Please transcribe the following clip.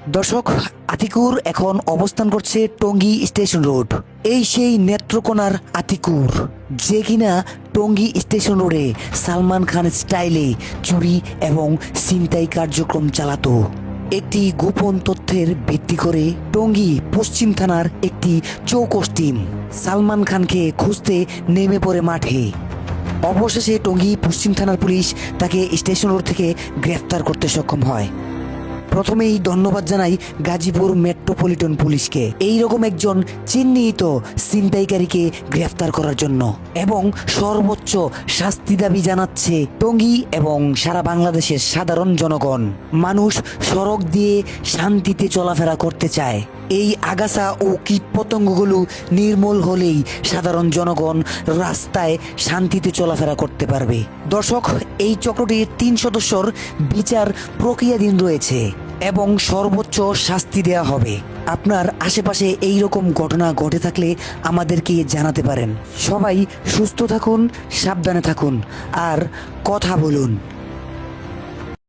দর্শক, আতিকুর এখন অবস্থান করছে টঙ্গী স্টেশন রোড। এই সেই নেত্রকোনার আতিকুর, যে কিনা টঙ্গী স্টেশন রোডে সালমান খান স্টাইলে চুরি এবং ছিনতাই কার্যক্রম চালাতো। একটি গোপন তথ্যের ভিত্তি করে টঙ্গী পশ্চিম থানার একটি চৌকস টিম সালমান খানকে খুঁজতে নেমে পড়ে মাঠে। অবশেষে টঙ্গী পশ্চিম থানার পুলিশ তাকে স্টেশন রোড থেকে গ্রেফতার করতে সক্ষম হয়। প্রথমেই ধন্যবাদ জানাই গাজীপুর মেট্রোপলিটন পুলিশকে এইরকম একজন চিহ্নিত ছিনতাইকারীকে গ্রেফতার করার জন্য, এবং সর্বোচ্চ শাস্তি দাবি জানাচ্ছে টঙ্গী এবং সারা বাংলাদেশের সাধারণ জনগণ। মানুষ সড়ক দিয়ে শান্তিতে চলাফেরা করতে চায়। এই আগাছা ও কীটপতঙ্গগুলো নির্মূল হলেই সাধারণ জনগণ রাস্তায় শান্তিতে চলাফেরা করতে পারবে। দর্শক, এই চক্রটির 3 সদস্যর বিচার প্রক্রিয়াধীন রয়েছে এবং সর্বোচ্চ শাস্তি দেওয়া হবে। আপনার আশেপাশে এই রকম ঘটনা ঘটে থাকলে আমাদেরকে জানাতে পারেন। সবাই সুস্থ থাকুন, সাবধানে থাকুন আর কথা বলুন।